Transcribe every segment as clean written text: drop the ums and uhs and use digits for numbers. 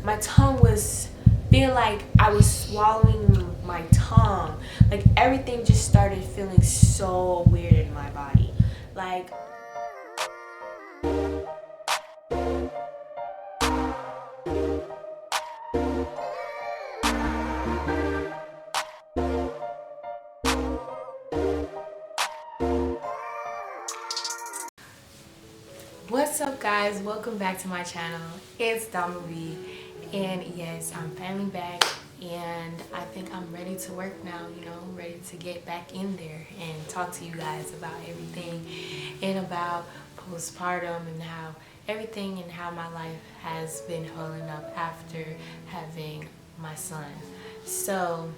my tongue was feeling like I was swallowing my tongue. Like everything just started feeling so weird in my body. Like what's up guys, welcome back to my channel. It's Movie, and yes, I'm finally back, and I think I'm ready to work now. Ready to get back in there and talk to you guys about everything and about postpartum and how everything and how my life has been holding up after having my son. So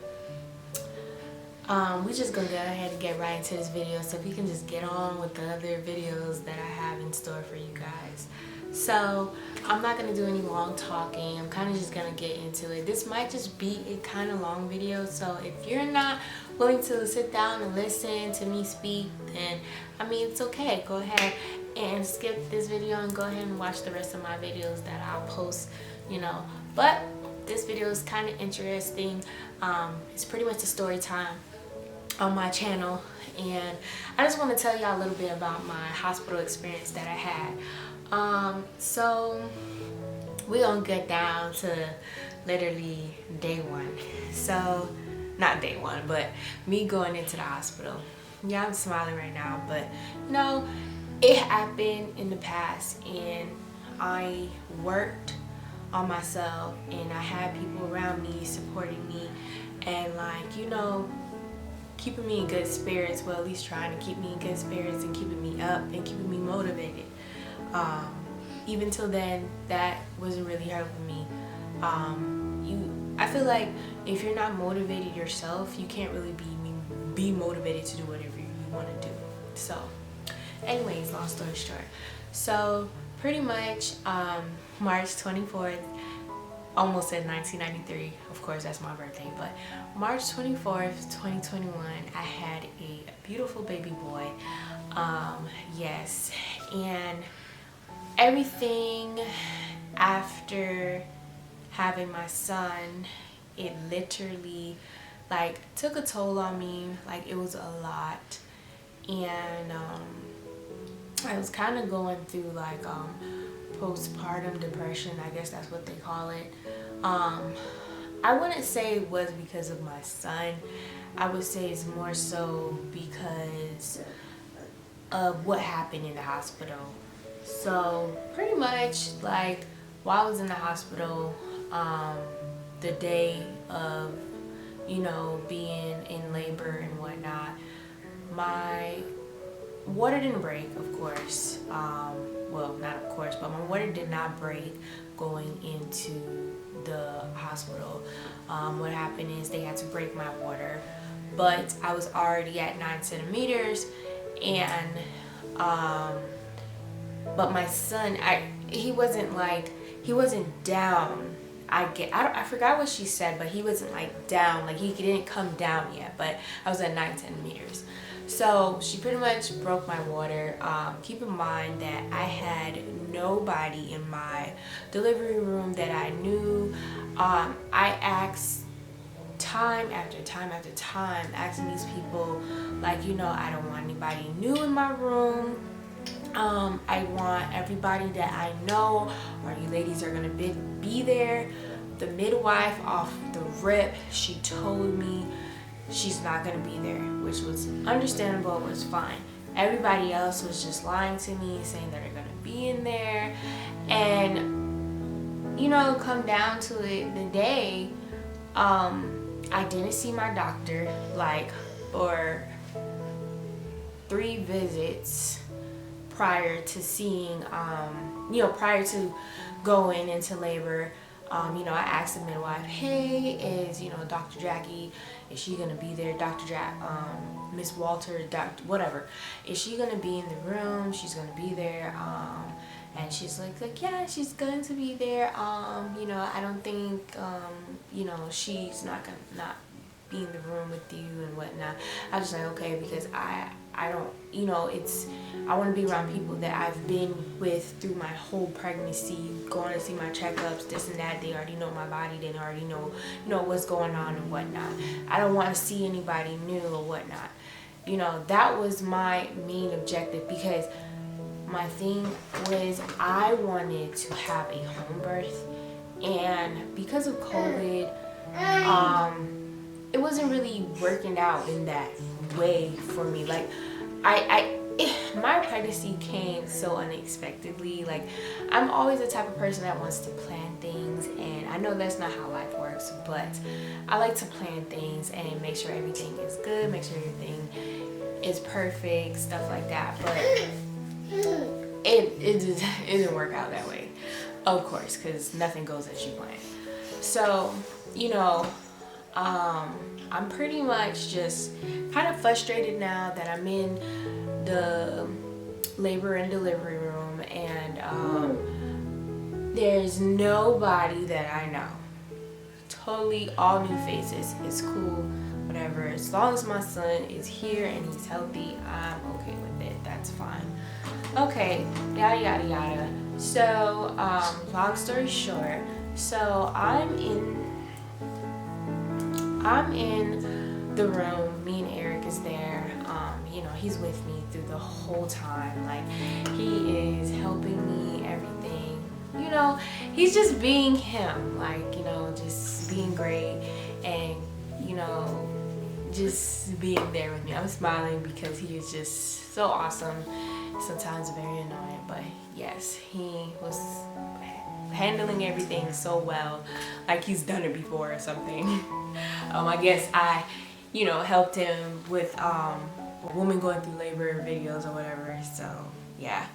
we're just gonna go ahead and get right into this video so we can just get on with the other videos that I have in store for you guys. So I'm not gonna do any long talking. I'm kind of just gonna get into it. This might just be a kind of long video, so if you're not willing to sit down and listen to me speak, then I mean it's okay. Go ahead and skip this video and go ahead and watch the rest of my videos that I'll post, but this video is kind of interesting. It's pretty much a story time on my channel, and I just want to tell y'all a little bit about my hospital experience that I had. So we're gonna get down to literally day one. So not day one, but me going into the hospital. Yeah, I'm smiling right now, but it happened in the past, and I worked on myself, and I had people around me supporting me and keeping me in good spirits. Well, at least trying to keep me in good spirits and keeping me up and keeping me motivated. Even till then, that wasn't really helping me. I feel like if you're not motivated yourself, you can't really be motivated to do whatever you want to do. So anyways, long story short, so pretty much March 24th, almost said 1993, of course that's my birthday, but March 24th 2021, I had a beautiful baby boy. Yes, and everything after having my son, it literally took a toll on me. It was a lot, and I was kind of going through postpartum depression, I guess that's what they call it. I wouldn't say it was because of my son. I would say it's more so because of what happened in the hospital. So pretty much while I was in the hospital, the day of being in labor and whatnot, my water didn't break, of course. Well, not of course, but my water did not break going into the hospital. What happened is they had to break my water, but I was already at 9 centimeters, and but my son, he wasn't down. I forgot what she said, but he wasn't down, he didn't come down yet, but I was at 9 centimeters. So she pretty much broke my water. Keep in mind that I had nobody in my delivery room that I knew. I asked time after time after time, asking these people, I don't want anybody new in my room. I want everybody that I know, or you ladies are gonna be there. The midwife, off the rip, she told me she's not gonna be there, which was understandable, was fine. Everybody else was just lying to me, saying that they're gonna be in there. And come down to it, the day I didn't see my doctor for 3 visits prior to seeing prior to going into labor. I asked the midwife, hey, is Dr. Jackie, is she gonna be there? Dr. Miss Walter, Dr. whatever, is she gonna be in the room? She's gonna be there. And she's like, yeah, she's going to be there. I don't think she's not gonna not be in the room with you and whatnot. I was just like, okay, because I don't, you know, I want to be around people that I've been with through my whole pregnancy, going to see my checkups, this and that. They already know my body. They already know, you know, what's going on and whatnot. I don't want to see anybody new or whatnot. You know, that was my main objective, because my thing was I wanted to have a home birth, and because of COVID, it wasn't really working out in that way for me. Like my pregnancy came so unexpectedly. Like, I'm always the type of person that wants to plan things, and I know that's not how life works, but I like to plan things and make sure everything is good, make sure everything is perfect, stuff like that. But it didn't work out that way, of course, because nothing goes as you plan. So, you know, I'm pretty much just kind of frustrated now that I'm in the labor and delivery room, and there's nobody that I know. Totally all new faces. It's cool, whatever. As long as my son is here and he's healthy, I'm okay with it. That's fine. Okay, yada yada yada. So, long story short, so I'm in the room. Me and Eric is there. You know, he's with me through the whole time. Like, he is helping me, everything. You know, he's just being him. Like, you know, just being great, and, you know, just being there with me. I'm smiling because he is just so awesome. Sometimes very annoying, but yes, he was handling everything so well, like he's done it before or something. I guess I, you know, helped him with woman going through labor videos or whatever. So yeah.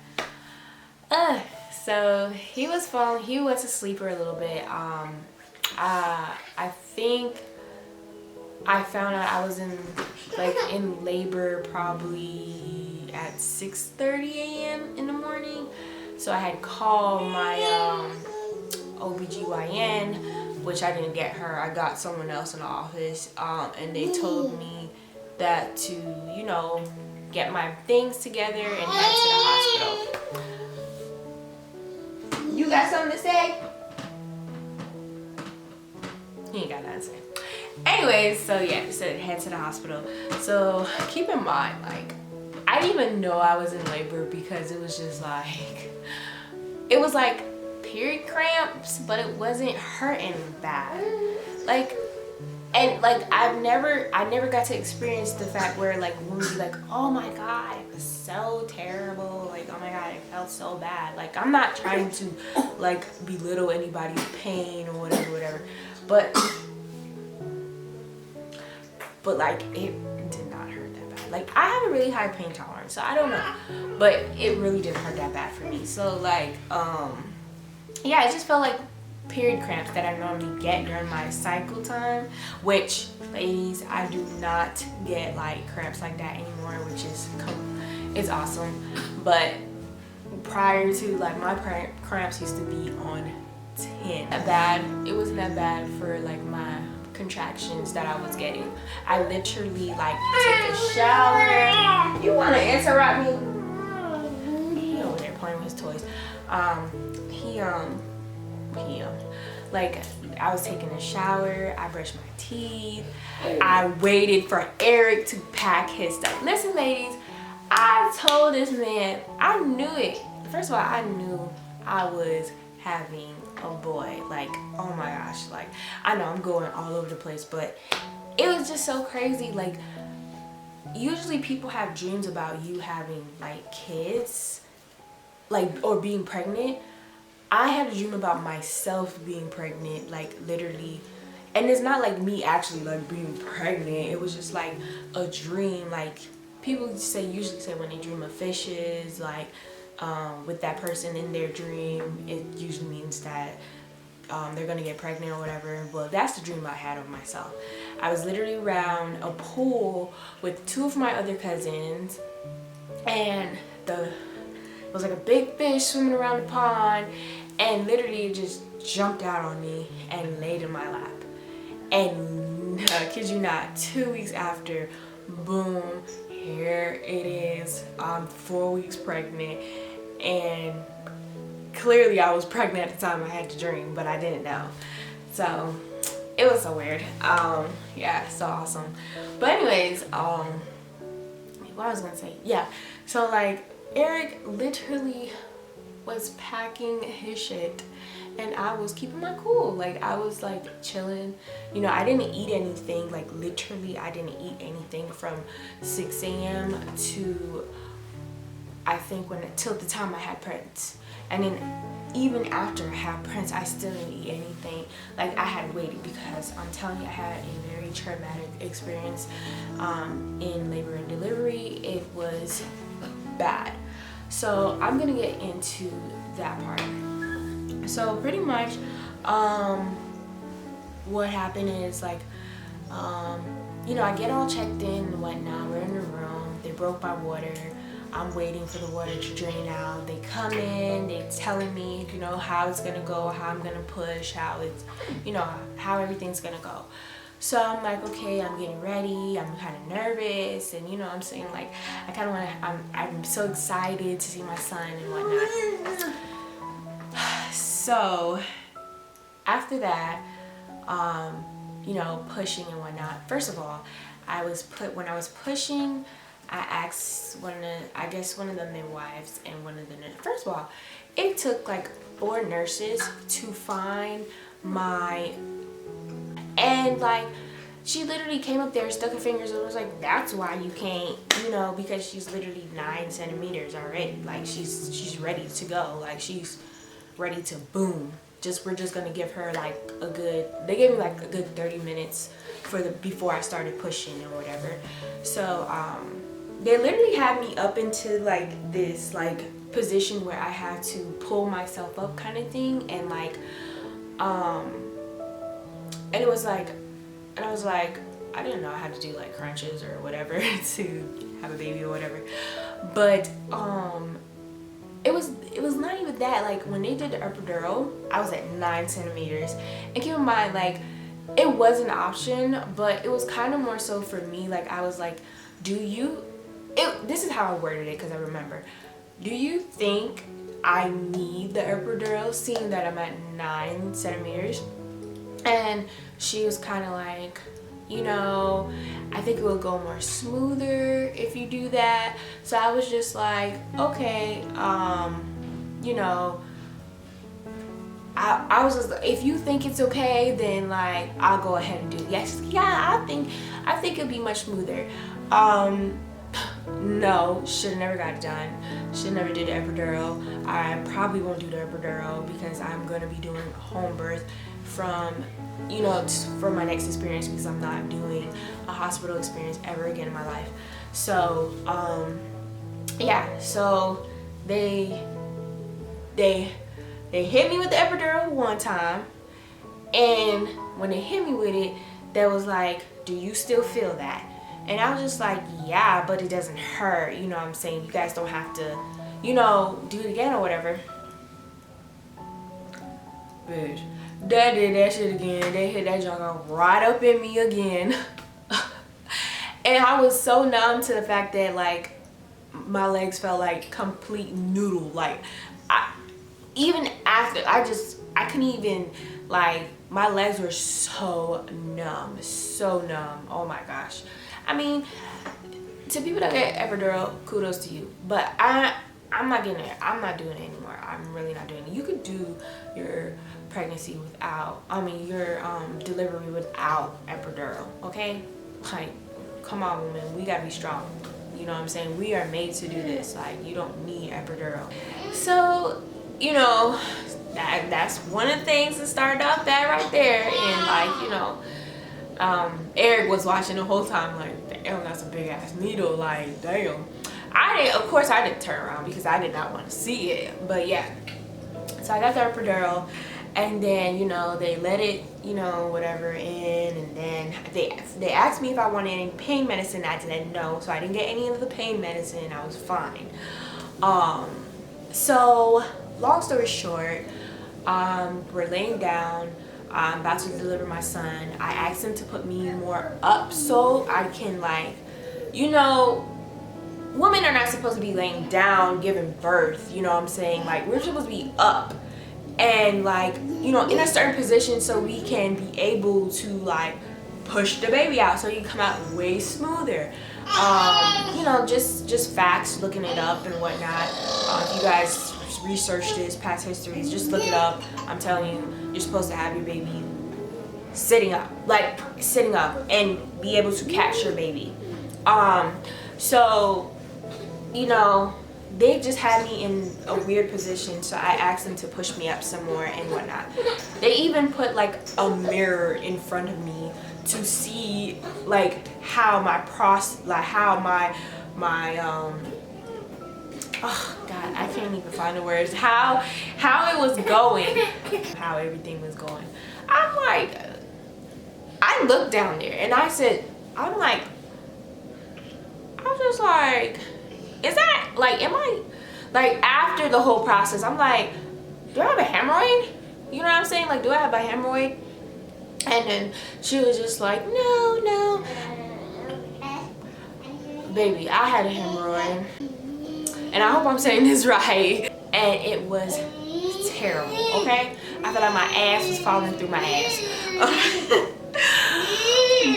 So he was falling. He went to sleep for a little bit. I think I found out I was in labor probably at 6:30 a.m. in the morning. So I had called my OBGYN, which I didn't get her. I got someone else in the office, and they told me that to, you know, get my things together and head to the hospital. You got something to say? He ain't got nothing to say. Anyways, so yeah, he said head to the hospital. So keep in mind, like, I didn't even know I was in labor, because it was just like, it was like period cramps, but it wasn't hurting bad. Like, and like I never got to experience the fact where like women be like, oh my god, it was so terrible, like, oh my god, it felt so bad. Like, I'm not trying to like belittle anybody's pain or whatever, but like, it did not hurt that bad. Like, I have a really high pain tolerance, so I don't know, but it really didn't hurt that bad for me. So like, yeah, it just felt like period cramps that I normally get during my cycle time, which, ladies, I do not get like cramps like that anymore, which is it's awesome. But prior to, like, my cramps used to be on 10. That bad. It wasn't that bad for like my contractions that I was getting. I literally like take a shower. You want to interrupt me? He over there playing with his toys. Like, I was taking a shower, I brushed my teeth, I waited for Eric to pack his stuff. Listen, ladies, I told this man, I knew it. First of all, I knew I was having a boy. Like, oh my gosh, like, I know I'm going all over the place, but it was just so crazy. Like, usually people have dreams about you having like kids, like, or being pregnant. I had a dream about myself being pregnant, like, literally. And it's not like me actually like being pregnant. It was just like a dream. Like, people usually say when they dream of fishes, like, with that person in their dream, it usually means that they're gonna get pregnant or whatever. Well, that's the dream I had of myself. I was literally around a pool with two of my other cousins, and it was like a big fish swimming around the pond, and literally it just jumped out on me and laid in my lap. And kid you not, 2 weeks after, boom, here it is. I'm 4 weeks pregnant, and clearly I was pregnant at the time I had the dream, but I didn't know. So it was so weird. Yeah, so awesome. But anyways, what I was gonna say, yeah. So like Eric literally was packing his shit, and I was keeping my cool. Like I was like chilling. You know, I didn't eat anything. Like literally, I didn't eat anything from 6 a.m. to I think till the time I had Prince. And then even after I had Prince, I still didn't eat anything. Like I had waited, because I'm telling you, I had a very traumatic experience in labor and delivery. It was bad. So I'm gonna get into that part. So pretty much what happened is like you know, I get all checked in and whatnot. We're in the room. They broke my water. I'm waiting for the water to drain out. They come in, they telling me, you know, how it's gonna go, how I'm gonna push, how it's, you know, how everything's gonna go. So I'm like, okay, I'm getting ready. I'm kind of nervous, and you know, I'm saying like, I kind of want to. I'm so excited to see my son and whatnot. So after that, you know, pushing and whatnot. First of all, when I was pushing, I asked one of the midwives and one of the nurses. First of all, it took like 4 nurses to find my, and like she literally came up there, stuck her fingers, and was like, that's why you can't, you know, because she's literally 9 centimeters already. Like she's ready to go. Like she's ready to boom. We're just gonna give her like they gave me like a good 30 minutes before I started pushing or whatever. So they literally had me up into like this like position where I had to pull myself up kind of thing, and like and it was like, and I was like, I didn't know I had to do like crunches or whatever to have a baby or whatever. But it was not even that. Like when they did the epidural, I was at 9 centimeters, and keep in mind, like it was an option, but it was kind of more so for me. Like I was like, this is how I worded it, because I remember, do you think I need the epidural seeing that I'm at 9 centimeters? And she was kind of like, you know, I think it will go more smoother if you do that. So I was just like, okay, you know, I was just like, if you think it's okay, then like I'll go ahead and do it. Yes, yeah, I think it'll be much smoother. No, should have never got it done. Should never did the epidural. I probably won't do the epidural because I'm gonna be doing home birth from, you know, for my next experience, because I'm not doing a hospital experience ever again in my life. So yeah, so they hit me with the epidural one time, and when they hit me with it, they was like, do you still feel that? And I was just like, yeah, but it doesn't hurt, you know what I'm saying? You guys don't have to, you know, do it again or whatever. Bitch, they did that shit again. They hit that junk right up in me again. And I was so numb to the fact that like my legs felt like complete noodle. Like even after, I couldn't even, like, my legs were so numb. Oh my gosh. I mean, to people that get epidural, kudos to you, but I'm not getting it. I'm not doing it anymore. I'm really not doing it. You could do your pregnancy without, your delivery without epidural, okay? Like, come on, woman, we gotta be strong. You know what I'm saying? We are made to do this. Like, you don't need epidural. So, you know, that's one of the things that started off that right there. And like, you know, Eric was watching the whole time like, damn, that's a big ass needle, like, damn. Of course I didn't turn around because I did not want to see it, but yeah. So I got the epidural, and then, you know, they let it, you know, whatever in, and then they asked me if I wanted any pain medicine. I said no, so I didn't get any of the pain medicine. I was fine. So long story short, we're laying down. I'm about to deliver my son. I asked him to put me more up so I can, like, you know, women are not supposed to be laying down giving birth, you know what I'm saying? Like, we're supposed to be up and, like, you know, in a certain position so we can be able to, like, push the baby out so you come out way smoother. You know, just facts, looking it up and whatnot. If you guys research this, past histories, just look it up. I'm telling you, you're supposed to have your baby sitting up, like sitting up, and be able to catch your baby. So, you know, they just had me in a weird position, so I asked them to push me up some more and whatnot. They even put like a mirror in front of me to see like how my oh god, I can't even find the words, how it was going, how everything was going. I'm like, I looked down there and I said, I was just like, is that like, am I like, after the whole process, I'm like, do I have a hemorrhoid? You know what I'm saying? Like, do I have a hemorrhoid? And then she was just like, no, baby, I had a hemorrhoid, and I hope I'm saying this right, and it was terrible. Okay, I felt like my ass was falling through my ass.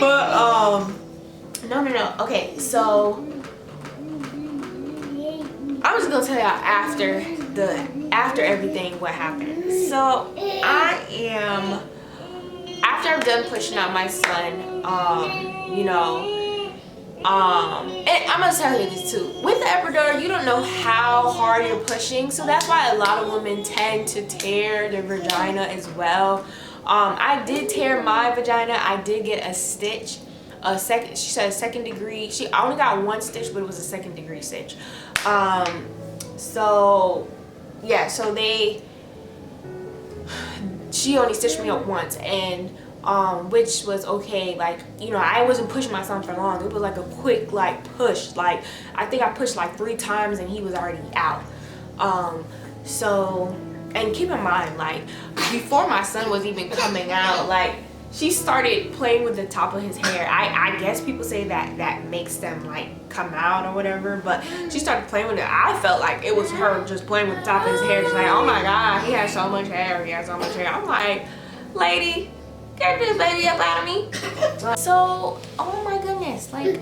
But no. Okay, so I'm just gonna tell y'all after everything what happened. So I am, after I'm done pushing out my son, you know, and I'm gonna tell you this too, with the epidural, you don't know how hard you're pushing, so that's why a lot of women tend to tear their vagina as well. I did tear my vagina. I did get a stitch, she said a second degree. I only got one stitch, but it was a second degree stitch. So yeah, so she only stitched me up once, and which was okay. Like, you know, I wasn't pushing my son for long. It was like a quick like push. Like, I think I pushed like 3 times and he was already out. So, and keep in mind, like, before my son was even coming out, like, she started playing with the top of his hair. I guess people say that makes them like come out or whatever, but she started playing with it. I felt like it was her just playing with the top of his hair. She's like, oh my god, he has so much hair, he has so much hair. I'm like, lady, get this baby up out of me. So, oh my goodness, like,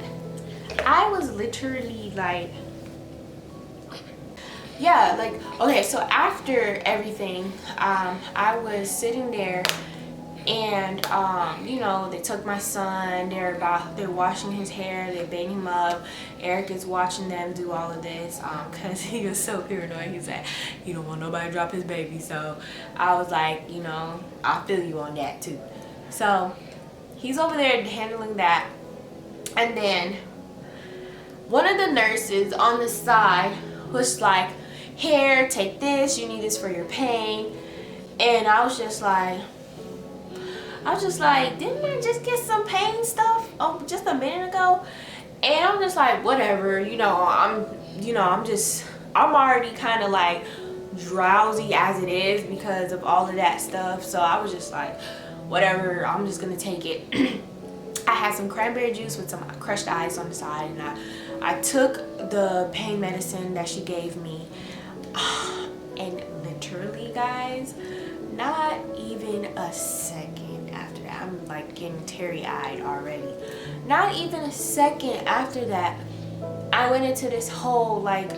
I was literally like, yeah, like, okay, so after everything, I was sitting there, and you know, they took my son, they're washing his hair, they're bathing him up. Eric is watching them do all of this because he was so paranoid. He said he don't want nobody to drop his baby. So I was like, you know, I feel you on that too. So he's over there handling that, and then one of the nurses on the side was like, here, take this, you need this for your pain. And I was just like, didn't I just get some pain stuff just a minute ago? And I'm just like, whatever, you know, I'm already kind of like drowsy as it is because of all of that stuff. So I was just like, whatever, I'm just gonna take it. I had some cranberry juice with some crushed ice on the side, and I took the pain medicine that she gave me. And literally, guys, not even a second after that, I'm like getting teary-eyed already. Not even a second after that, I went into this whole like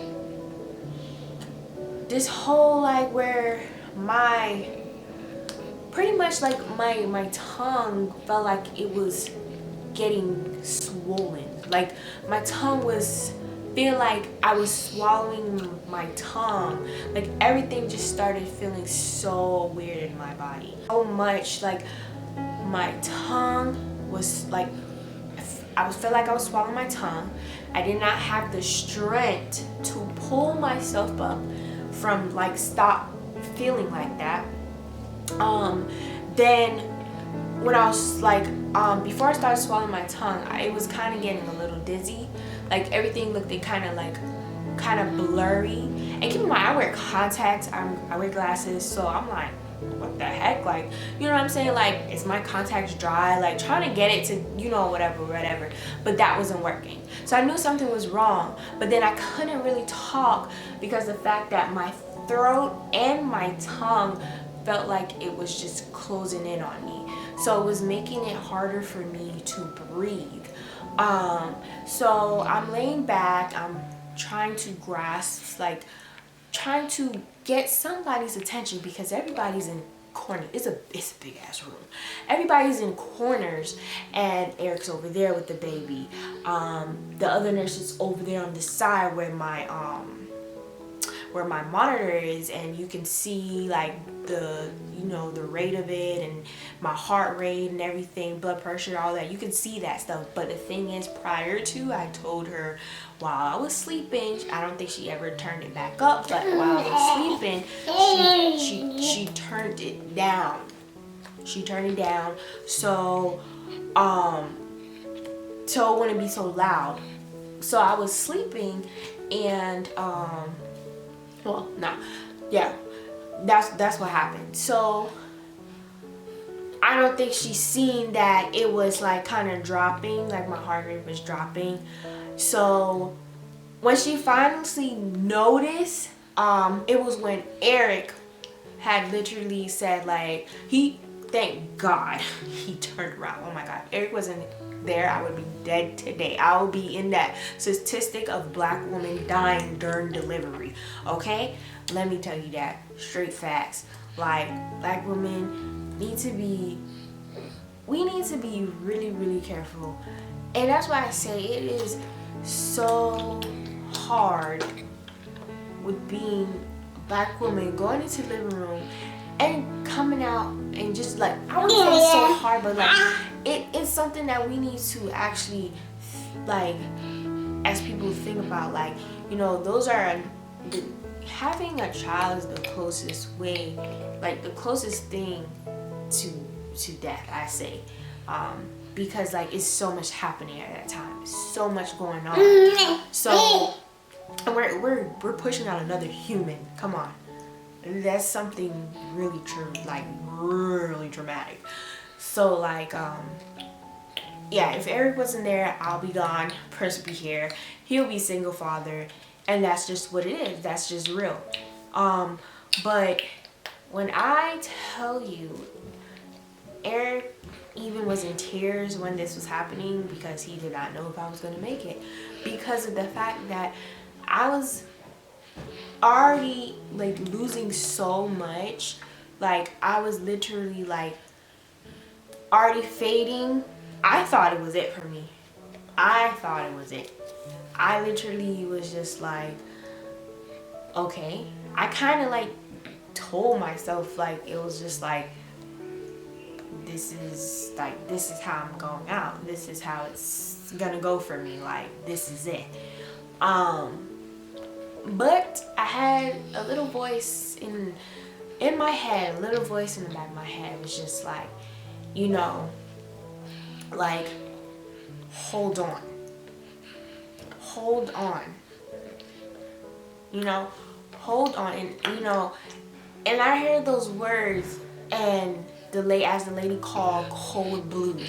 where my, pretty much like my tongue felt like it was getting swollen. Like, my tongue was, feel like I was swallowing my tongue. Like, everything just started feeling so weird in my body. So much, like, my tongue was like, I felt like I was swallowing my tongue. I did not have the strength to pull myself up from like stop feeling like that. Then when I was like, before I started swallowing my tongue, it was kind of getting a little dizzy. Like, everything looked kind of blurry. And keep in mind, I wear contacts, I wear glasses, so I'm like, what the heck, like, you know what I'm saying, like, is my contacts dry, like trying to get it to, you know, whatever, but that wasn't working. So I knew something was wrong, but then I couldn't really talk because the fact that my throat and my tongue felt like it was just closing in on me, so it was making it harder for me to breathe. So I'm laying back, I'm trying to grasp, like trying to get somebody's attention because everybody's in corner. It's a big ass room. Everybody's in corners, and Eric's over there with the baby. The other nurse is over there on the side where my monitor is, and you can see like the, you know, the rate of it and my heart rate and everything, blood pressure, all that. You can see that stuff. But the thing is, prior to, I told her while I was sleeping, I don't think she ever turned it back up, but while I was sleeping, she turned it down. She turned it down so so it wouldn't be so loud. So I was sleeping, and well, no, yeah, that's what happened. So I don't think she's seen that it was like kind of dropping, like my heart rate was dropping. So when she finally noticed, it was when Eric had literally said, like, thank God he turned around. Oh my God, Eric wasn't there, I would be dead today. I would be in that statistic of black women dying during delivery. Okay, let me tell you that, straight facts. Like, black women need to be really, really careful. And that's why I say it is so hard with being a black woman going into the living room and coming out and just like, I wouldn't say it's so hard, but like it's something that we need to actually, like, as people think about, like, you know, those are having a child is the closest way, like the closest thing to death, I say, because like it's so much happening at that time, so much going on. So we're pushing out another human. Come on, that's something really true, like really dramatic. So like yeah, if Eric wasn't there, I'll be gone, Prince will be here, he'll be single father, and that's just what it is. That's just real. But when I tell you, Eric even was in tears when this was happening because he did not know if I was going to make it, because of the fact that I was already like losing so much. Like I was literally like already fading. I thought it was it for me. I thought it was it. I literally was just like, okay. I kind of like told myself, like, it was just like, this is how I'm going out. This is how it's gonna go for me. Like, this is it. But I had a little voice in my head, a little voice in the back of my head was just like, you know, like, hold on, you know, hold on. And you know, and I heard those words, and as the lady called Cold Blue,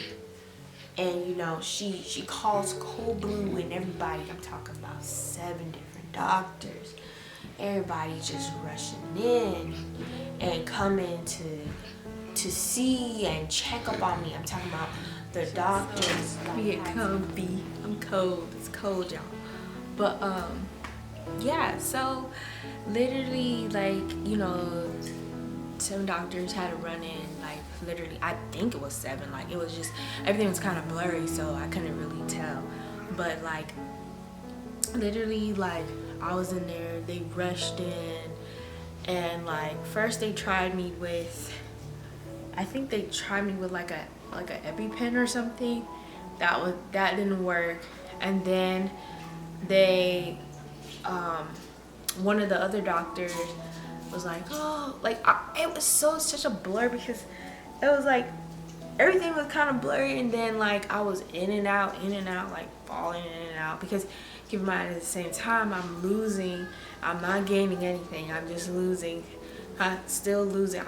and you know, she calls Cold Blue, and everybody, I'm talking about 7 different doctors, everybody just rushing in and coming to see and check up on me. I'm talking about the doctors. We get comfy. I'm cold. It's cold, y'all. But yeah, so literally, like, you know, 7 doctors had to run in, like, literally, I think it was 7. Like, it was just, everything was kind of blurry, so I couldn't really tell. But like, literally, like, I was in there, they rushed in, and like, first they tried me with, I think they tried me with like a EpiPen or something. That didn't work. And then they one of the other doctors was like, oh, like, it was such a blur, because it was like everything was kind of blurry, and then like I was in and out, like falling in and out, because keep in mind, at the same time I'm losing, I'm not gaining anything, I'm just losing, I'm still losing.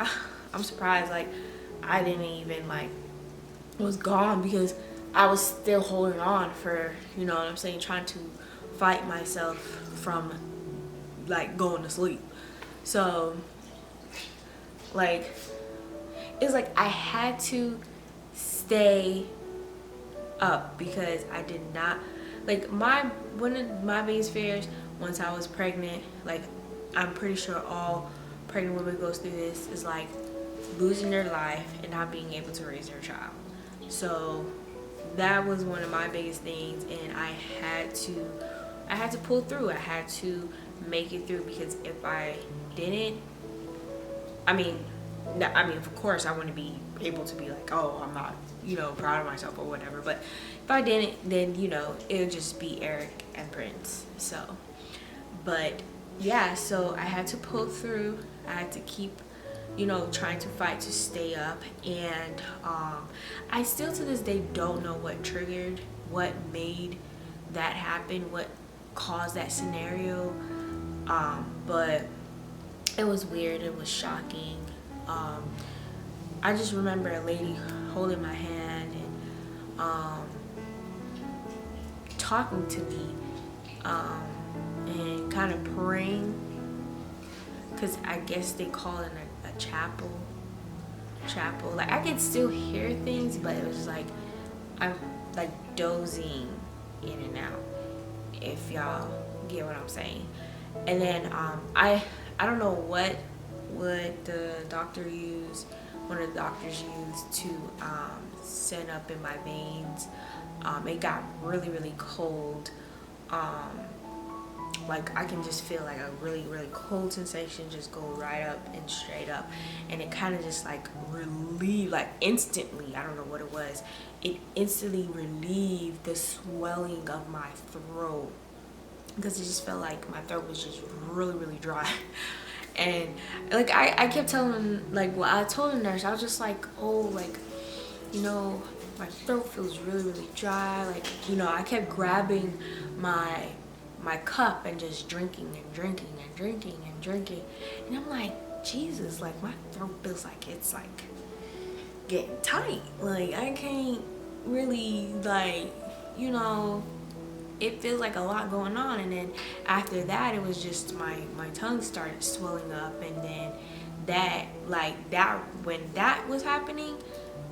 I'm surprised like I didn't even like was gone, because I was still holding on for, you know what I'm saying, trying to fight myself from like going to sleep. So like it's like I had to stay up because I did not like one of my biggest fears once I was pregnant, like I'm pretty sure all pregnant women goes through this, is like losing their life and not being able to raise their child. So that was one of my biggest things, and I had to pull through. I had to make it through, because if I didn't, I mean, of course I want to be able to be like, oh, I'm not, you know, proud of myself or whatever. But if I didn't, then, you know, it would just be Eric and Prince. So, but yeah, so I had to pull through. I had to keep, you know, trying to fight to stay up. And I still to this day don't know what made that happen, what caused that scenario. But it was weird, it was shocking. I just remember a lady holding my hand and talking to me, and kind of praying, because I guess they call it a chapel. Like I could still hear things, but it was like I'm like dozing in and out, if y'all get what I'm saying. And then I don't know what would the doctor use, one of the doctors used to send up in my veins. It got really cold. Like I can just feel like a really cold sensation just go right up and straight up, and it kind of just like relieved, like instantly, I don't know what it was, it instantly relieved the swelling of my throat, because it just felt like my throat was just really dry. And like I kept telling, like, well, I told the nurse, I was just like, oh, like, you know, my throat feels really dry. Like, you know, I kept grabbing my cup and just drinking. And I'm like, Jesus, like my throat feels like it's like getting tight. Like I can't really, like, you know, it feels like a lot going on. And then after that, it was just my tongue started swelling up. And then when that was happening,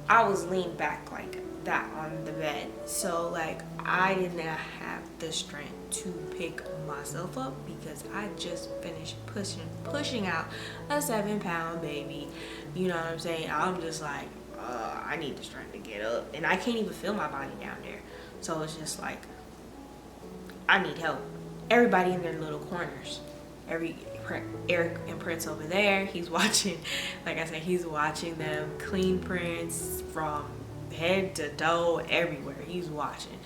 I was leaned back like that on the bed. So like I did not have the strength to pick myself up, because I just finished pushing out a 7-pound baby. You know what I'm saying? I'm just like, I need the strength to get up, and I can't even feel my body down there. So it's just like, I need help. Everybody in their little corners. Eric and Prince over there, he's watching, like I said, he's watching them clean Prince from head to toe, everywhere. He's watching.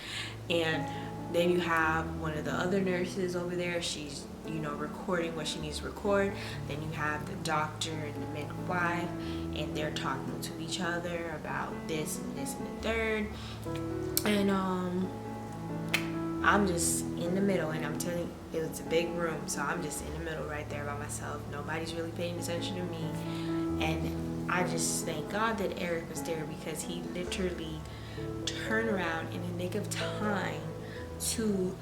And then you have one of the other nurses over there. She's, you know, recording what she needs to record. Then you have the doctor and the midwife, and they're talking to each other about this and this and the third. And I'm just in the middle, and I'm telling you, it was a big room, so I'm just in the middle right there by myself. Nobody's really paying attention to me. And I just thank God that Eric was there, because he literally turned around in the nick of time to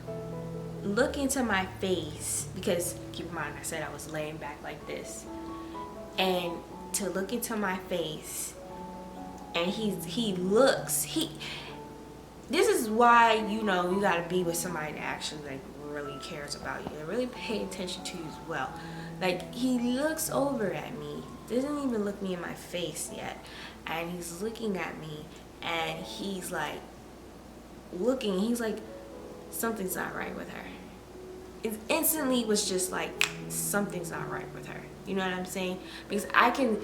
look into my face, because keep in mind I said I was laying back like this, and to look into my face, and this is why, you know, you gotta be with somebody that actually like really cares about you and really pay attention to you as well. Like he looks over at me, doesn't even look me in my face yet, and he's looking at me, and he's like looking, he's like, something's not right with her. It instantly was just like, something's not right with her. You know what I'm saying? Because I can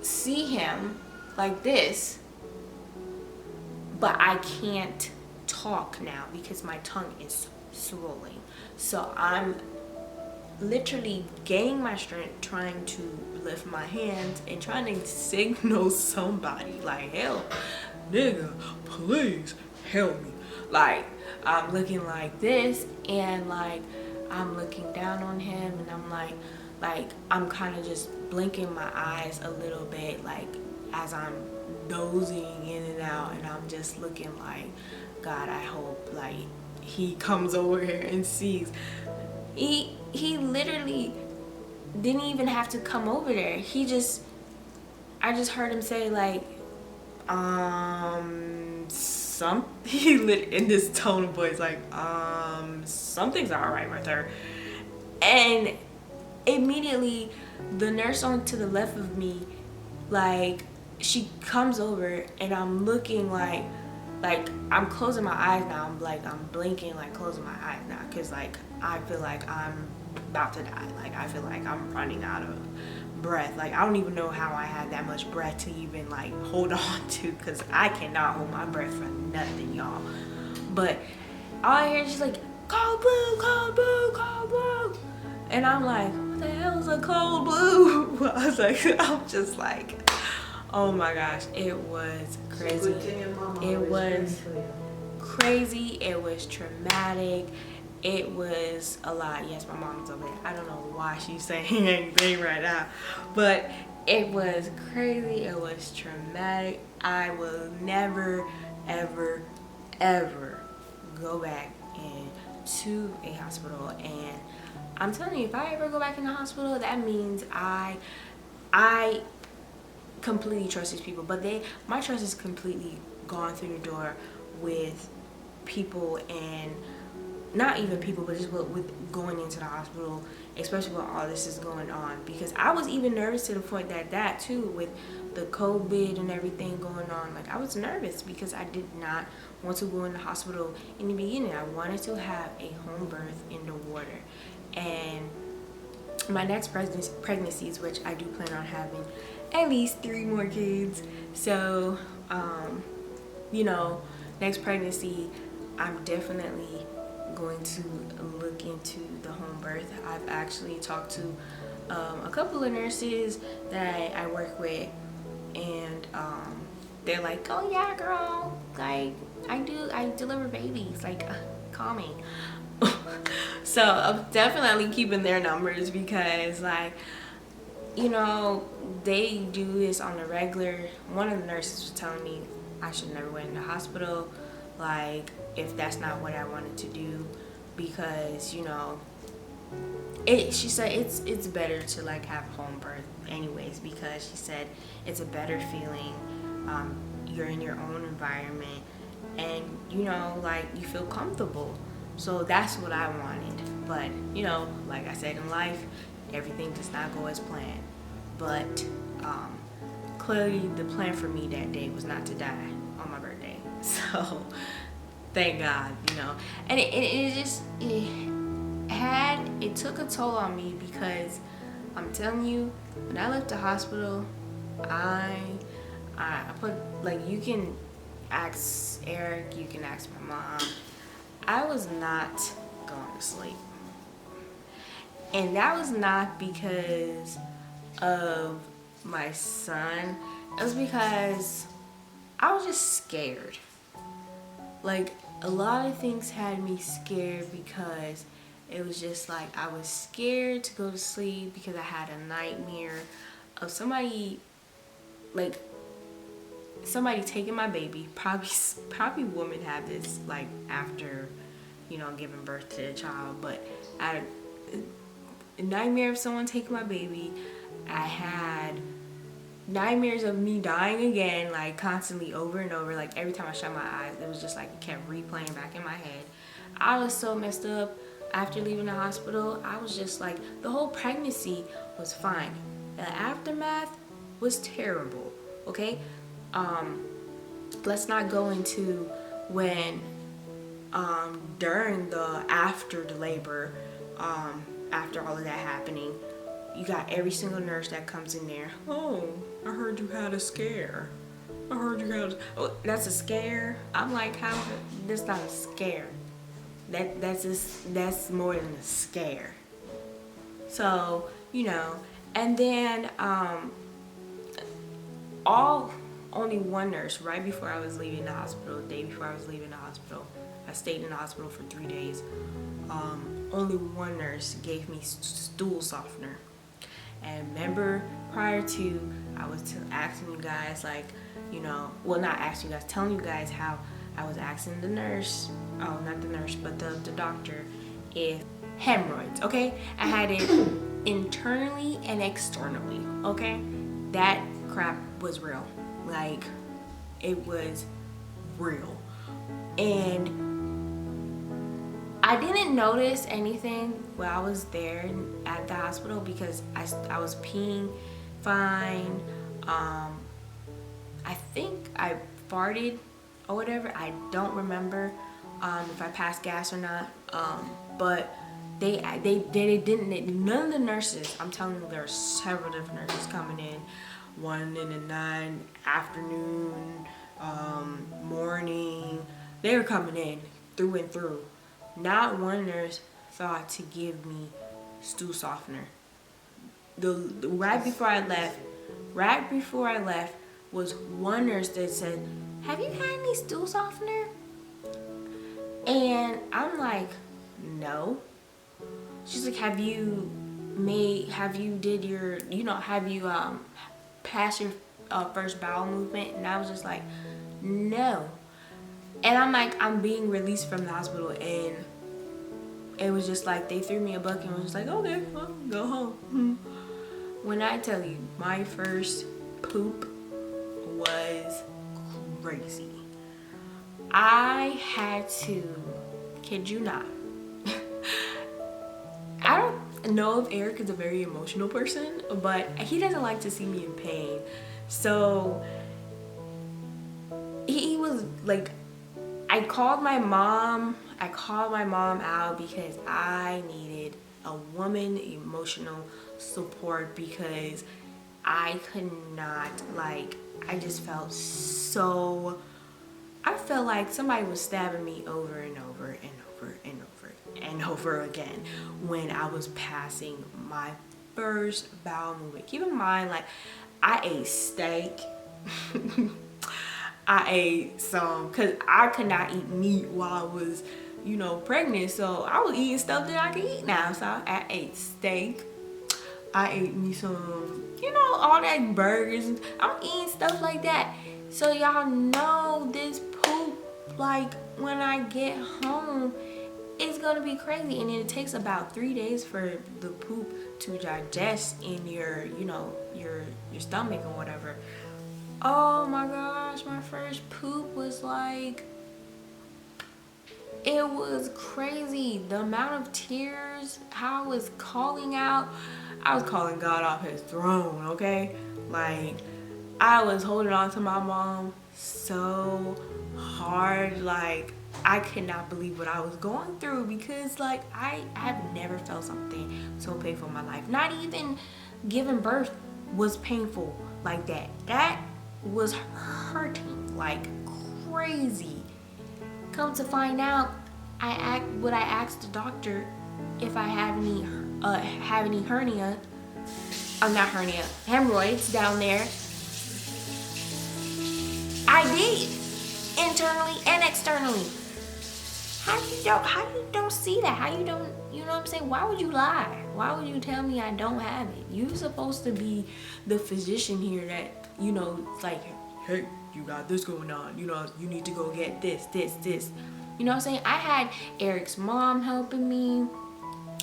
see him like this, but I can't talk now because my tongue is swollen. So I'm literally gaining my strength, trying to lift my hands and trying to signal somebody like, help, nigga, please help me. Like I'm looking like this, and like I'm looking down on him, and I'm like, like I'm kind of just blinking my eyes a little bit, like as I'm dozing in and out, and I'm just looking like, God, I hope like he comes over here and sees. He literally didn't even have to come over there. I just heard him say like, he lit in this tone of voice like, something's all right with her. And immediately the nurse on to the left of me, like, she comes over, and I'm looking like I'm closing my eyes now. I'm blinking, like closing my eyes now, because like I feel like I'm about to die. Like I feel like I'm running out of breath. Like I don't even know how I had that much breath to even like hold on to, because I cannot hold my breath for nothing, y'all. But all I hear is just like, cold blue, cold blue, cold blue. And I'm like, what the hell is a cold blue? I was like, I'm just like, oh my gosh, it was crazy. It was crazy. It was traumatic. It was a lot. Yes, my mom's over there. I don't know why she's saying anything right now, but it was crazy. It was traumatic. I will never, ever, ever go back into a hospital. And I'm telling you, if I ever go back in the hospital, that means I completely trust these people. But my trust is completely gone through the door with people, and not even people, but just with going into the hospital, especially when all this is going on. Because I was even nervous to the point that too, with the COVID and everything going on, like I was nervous because I did not want to go in the hospital in the beginning. I wanted to have a home birth in the water. And my next pregnancies, which I do plan on having at least 3 more kids. So, next pregnancy, I'm definitely going to look into the home birth. I've actually talked to a couple of nurses that I work with, and they're like, oh yeah, girl, like I deliver babies, like call me. So I'm definitely keeping their numbers, because like, they do this on the regular. One of the nurses was telling me I should never went in the hospital, like if that's not what I wanted to do, because she said it's better to like have home birth anyways, because she said it's a better feeling. You're in your own environment, and like you feel comfortable. So that's what I wanted. But like I said, in life everything does not go as planned. But clearly the plan for me that day was not to die on my birthday. So thank God, and it took a toll on me, because I'm telling you, when I left the hospital, I put, like, you can ask Eric, you can ask my mom, I was not going to sleep. And that was not because of my son. It was because I was just scared. Like, a lot of things had me scared, because it was just like I was scared to go to sleep, because I had a nightmare of somebody taking my baby. Probably women have this, like, after giving birth to a child. But I had a nightmare of someone taking my baby. I had nightmares of me dying again, like constantly, over and over. Like every time I shut my eyes, it was just like it kept replaying back in my head. I was so messed up after leaving the hospital. I was just like, the whole pregnancy was fine. The aftermath was terrible. Okay, let's not go into when during the after the labor, after all of that happening, you got every single nurse that comes in there. Oh, I heard you had a scare. Oh, that's a scare? I'm like, that's not a scare. That's more than a scare. So, and then only one nurse, right before I was leaving the hospital, the day before I was leaving the hospital, I stayed in the hospital for 3 days. Only one nurse gave me stool softener. And remember, prior to, I was asking you guys, like, you know, well, not asking you guys, telling you guys how I was asking the nurse, oh, not the nurse, but the doctor, if hemorrhoids, okay? I had it internally and externally, okay? That crap was real. Like, it was real. And I didn't notice anything while I was there at the hospital because I was peeing fine. I think I farted or whatever. I don't remember if I passed gas or not. But they didn't. None of the nurses. I'm telling you, there are several different nurses coming in. 1 in the 9, afternoon, morning. They were coming in through and through. Not one nurse thought to give me stool softener. Right before I left, was one nurse that said, "Have you had any stool softener?" And I'm like, "No." She's like, have you passed your first bowel movement? And I was just like, "No." And I'm like, I'm being released from the hospital, and it was just like they threw me a bucket and was just like, "Okay, well, go home." When I tell you, my first poop was crazy. I had to, kid you not, I don't know if Eric is a very emotional person, but he doesn't like to see me in pain. So he was like, I called my mom out because I needed a woman emotional support because I could not, like, I just felt so, I felt like somebody was stabbing me over and over and over and over and over again when I was passing my first bowel movement. Keep in mind, like, I ate steak. I ate some, because I could not eat meat while I was, you know, pregnant. So I was eating stuff that I could eat now. So I ate steak. I ate me some, you know, all that burgers. I'm eating stuff like that. So y'all know this poop, like, when I get home, it's gonna be crazy. And it takes about 3 days for the poop to digest in your, you know, your stomach or whatever. Oh my gosh, my first poop was like, it was crazy. The amount of tears, how I was calling out. I was calling God off his throne, okay? Like, I was holding on to my mom so hard. Like, I could not believe what I was going through because, like, I have never felt something so painful in my life. Not even giving birth was painful like that. That was hurting like crazy. Come to find out, I asked the doctor if I have any hernia. I'm not hernia, hemorrhoids down there. I did, internally and externally. How you don't see that? How you don't, you know what I'm saying? Why would you lie? Why would you tell me I don't have it? You're supposed to be the physician here that, you know, it's like, hey, you got this going on. You know, you need to go get this. You know what I'm saying? I had Eric's mom helping me.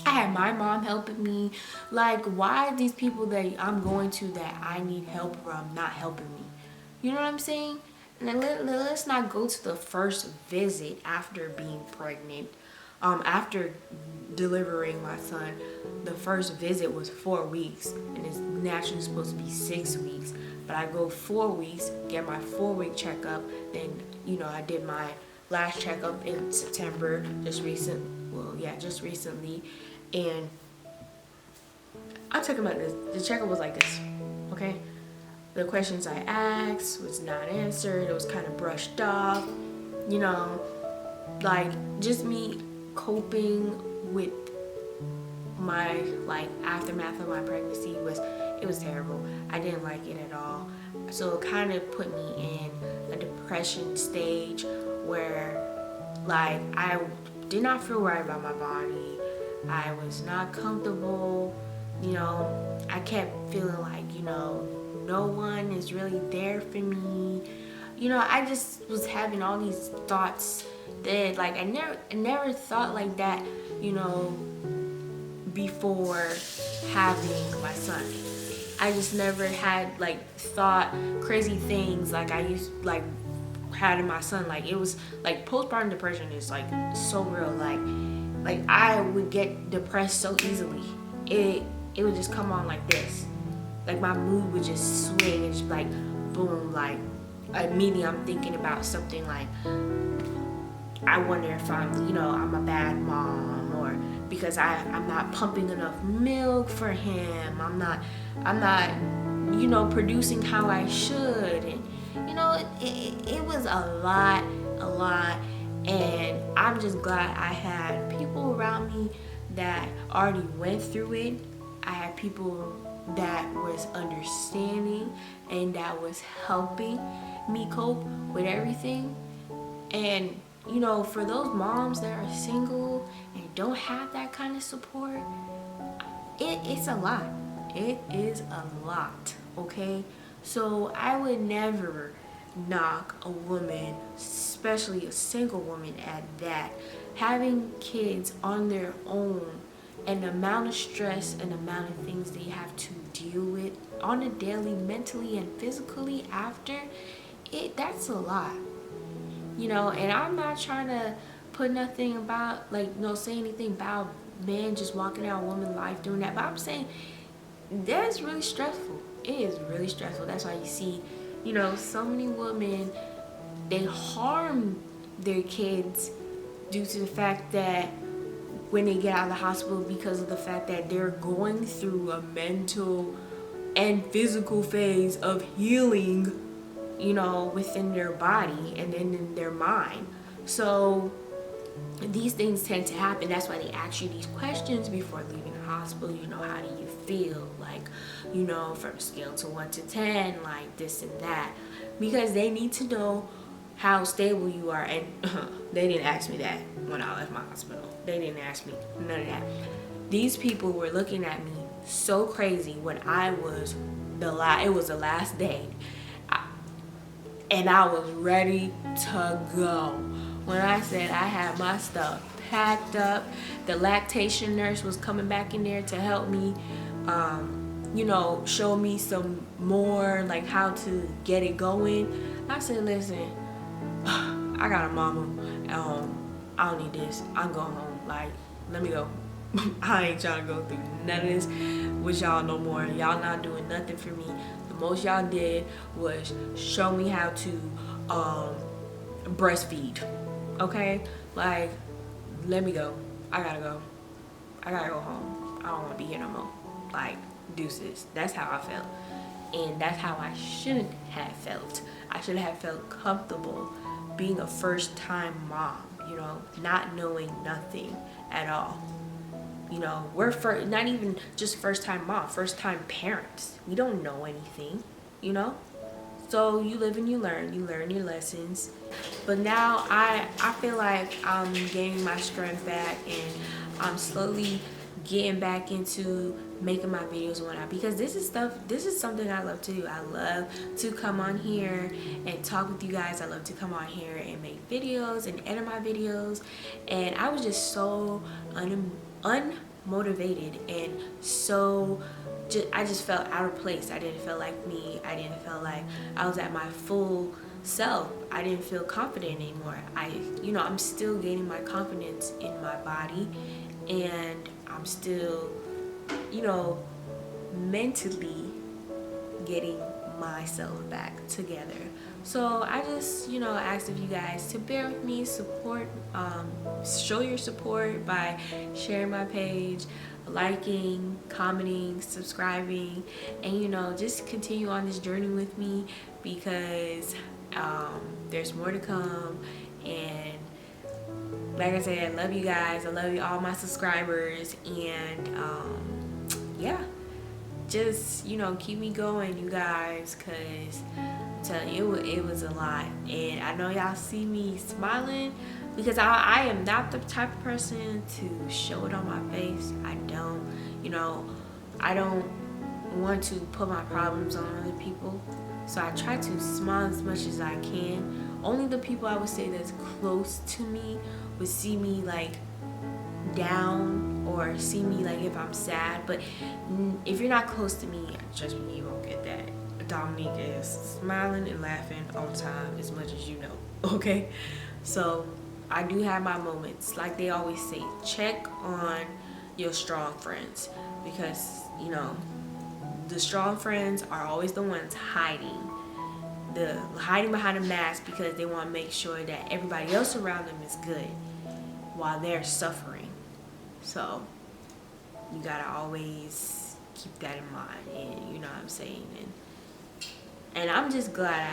I had my mom helping me. Like, why are these people that I'm going to that I need help from not helping me? You know what I'm saying? And let's not go to the first visit after being pregnant. After delivering my son, the first visit was 4 weeks, and it's naturally supposed to be 6 weeks. But I go 4 weeks, get my 4-week checkup. Then, you know, I did my last checkup in September, just recently, and I'm talking about this. The checkup was like this, okay? The questions I asked was not answered. It was kind of brushed off, you know, like just me coping with my, like, aftermath of my pregnancy was terrible. I didn't like it at all. So it kind of put me in a depression stage where, like, I did not feel right about my body. I was not comfortable. You know, I kept feeling like, no one is really there for me. I just was having all these thoughts that, like, I never thought like that, before having my son. I just never had, like, thought crazy things like I used, like, having my son. Like, it was like postpartum depression is like so real. Like I would get depressed so easily. It would just come on like this. Like, my mood would just swing and just like boom, like immediately I'm thinking about something like, I wonder if I'm a bad mom, or because I'm not pumping enough milk for him. I'm not producing how I should. And it was a lot, and I'm just glad I had people around me that already went through it. I had people that was understanding and that was helping me cope with everything. And for those moms that are single and don't have that kind of support, it's a lot. It is a lot, okay? So I would never knock a woman, especially a single woman at that, having kids on their own, and the amount of stress and the amount of things they have to deal with on a daily, mentally and physically after it. That's a lot. And I'm not trying to put nothing about, like, say anything about men just walking out a woman's life doing that, but I'm saying that's really stressful. It is really stressful. That's why you see, so many women, they harm their kids due to the fact that when they get out of the hospital, because of the fact that they're going through a mental and physical phase of healing, within their body and then in their mind. So these things tend to happen. That's why they ask you these questions before leaving the hospital. How do you feel? Like, from a scale to 1 to 10, like this and that. Because they need to know how stable you are. And they didn't ask me that when I left my hospital. They didn't ask me none of that. These people were looking at me so crazy when I was it was the last day. And I was ready to go. When I said I had my stuff packed up, the lactation nurse was coming back in there to help me, show me some more, like, how to get it going. I said, listen, I got a mama at home. I don't need this. I'm going home. Like, let me go. I ain't trying to go through none of this with y'all no more. Y'all not doing nothing for me. The most y'all did was show me how to breastfeed. Okay? Like, let me go. I gotta go. I gotta go home. I don't want to be here no more. Like, deuces. That's how I felt. And that's how I shouldn't have felt. I should have felt comfortable being a first-time mom, not knowing nothing at all. We're not even just first-time mom, first-time parents. We don't know anything, So you live and you learn your lessons. But now I feel like I'm gaining my strength back, and I'm slowly getting back into making my videos and whatnot, because this is something I love to do. I love to come on here and talk with you guys. I love to come on here and make videos and edit my videos. And I was just so unmotivated, and so I just felt out of place. I didn't feel like me. I didn't feel like I was at my full self. I didn't feel confident anymore. I'm still gaining my confidence in my body, and I'm still, mentally getting myself back together. So I just, asked of you guys to bear with me, support, show your support by sharing my page, liking, commenting, subscribing, and just continue on this journey with me, because there's more to come. And like I said, I love you guys. I love you, all my subscribers. And yeah, just keep me going, you guys, because I'm telling you, it was a lot. And I know y'all see me smiling because I am not the type of person to show it on my face. I don't want to put my problems on other people. So I try to smile as much as I can. Only the people I would say that's close to me would see me like down or see me like if I'm sad. But if you're not close to me, trust me, you won't get that. Dominique is smiling and laughing all the time as much as you know, okay? So I do have my moments. Like they always say, check on your strong friends, because you know the strong friends are always the ones hiding behind a mask, because they want to make sure that everybody else around them is good while they're suffering. So you gotta always keep that in mind, and you know what I'm saying. And I'm just glad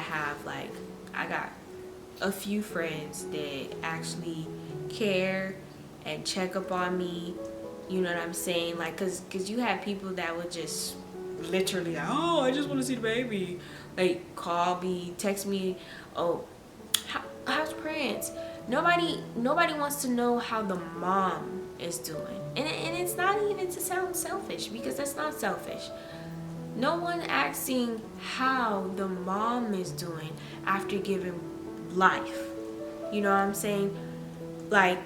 I got a few friends that actually care and check up on me. You know what I'm saying? Like, cause you have people that would just literally like, oh, I just want to see the baby. Like, call me, text me, oh, how's Prince? Nobody wants to know how the mom is doing. And it's not even to sound selfish, because that's not selfish. No one asking how the mom is doing after giving life. You know what I'm saying? Like,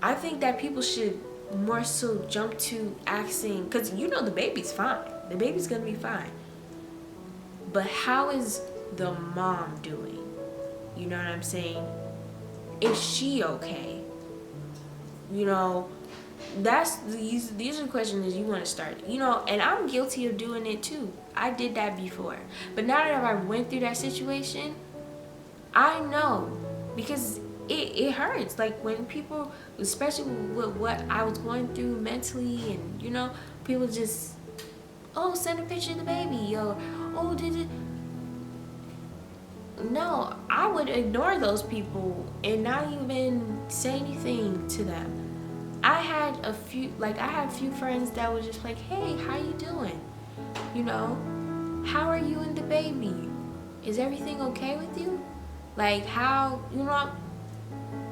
I think that people should more so jump to asking, because you know the baby's fine. The baby's gonna be fine. But how is the mom doing? You know what I'm saying? Is she okay? You know, these are the questions that you want to start. You know, and I'm guilty of doing it too. I did that before. But now that I went through that situation, I know, because it hurts. Like when people, especially with what I was going through mentally, and you know, people just, oh, send a picture of the baby, or oh, did it. No, I would ignore those people and not even say anything to them. I had a few friends that were just like, hey, how you doing? You know, how are you and the baby? Is everything okay with you? Like, how, you know,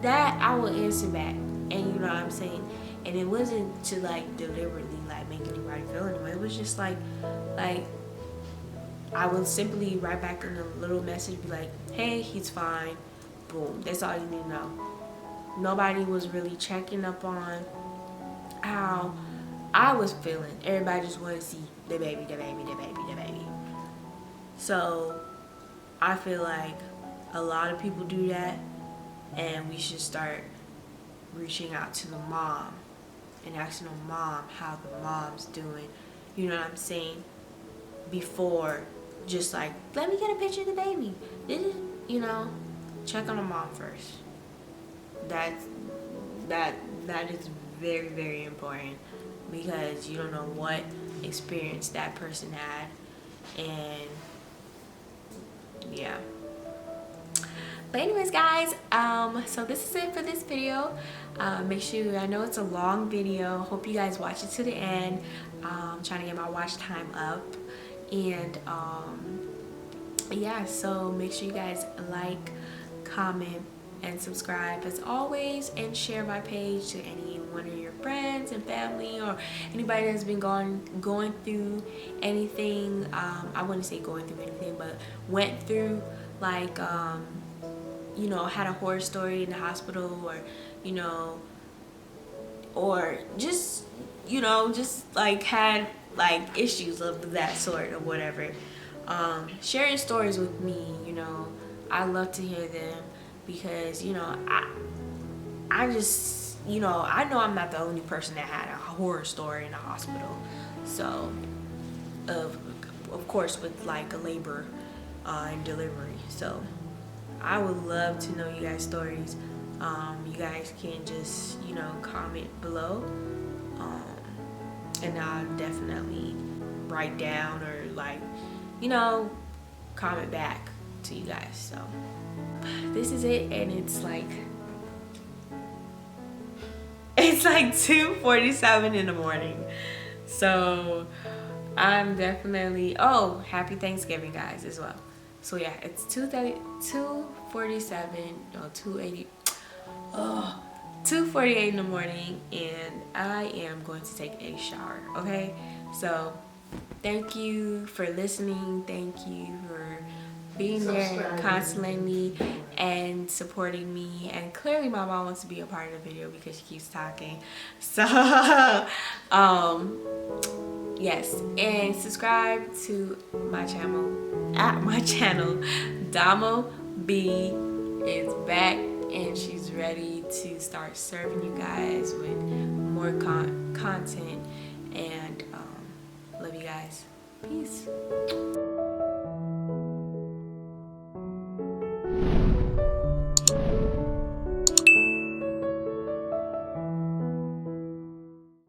that I will answer back. And you know what I'm saying? And it wasn't to like deliberately like make anybody feel anyway. It was just like I would simply write back in a little message, be like, hey, he's fine. Boom. That's all you need to know. Nobody was really checking up on how I was feeling. Everybody just wanted to see the baby, the baby, the baby, the baby. So I feel like a lot of people do that, and we should start reaching out to the mom and asking the mom how the mom's doing. You know what I'm saying? Before just like, let me get a picture of the baby. You know, check on the mom first. That is very, very important, because you don't know what experience that person had. And yeah. But anyways, guys, so this is it for this video. Make sure, I know it's a long video, hope you guys watch it to the end. Trying to get my watch time up. And yeah, so make sure you guys like, comment, and subscribe as always, and share my page to any one of your friends and family, or anybody that's been going through anything. I wouldn't say going through anything, but went through like you know, had a horror story in the hospital, or you know, or just, you know, just like had like issues of that sort or whatever. Sharing stories with me, you know, I love to hear them, because you know, I just, you know I'm not the only person that had a horror story in the hospital. So of course with like a labor and delivery. So I would love to know you guys' stories. You guys can just, you know, comment below, and I'll definitely write down or like, you know, comment back to you guys. So this is it, and it's like 2:47 in the morning. So I'm definitely, oh, happy Thanksgiving, guys, as well. So yeah, it's 2:48 in the morning, and I am going to take a shower. Okay, so Thank you for listening. Thank you for being there constantly and supporting me. And clearly my mom wants to be a part of the video because she keeps talking. So yes, and subscribe to my channel, at my channel. Damo B is back and she's ready to start serving you guys with more content. And love you guys. Peace.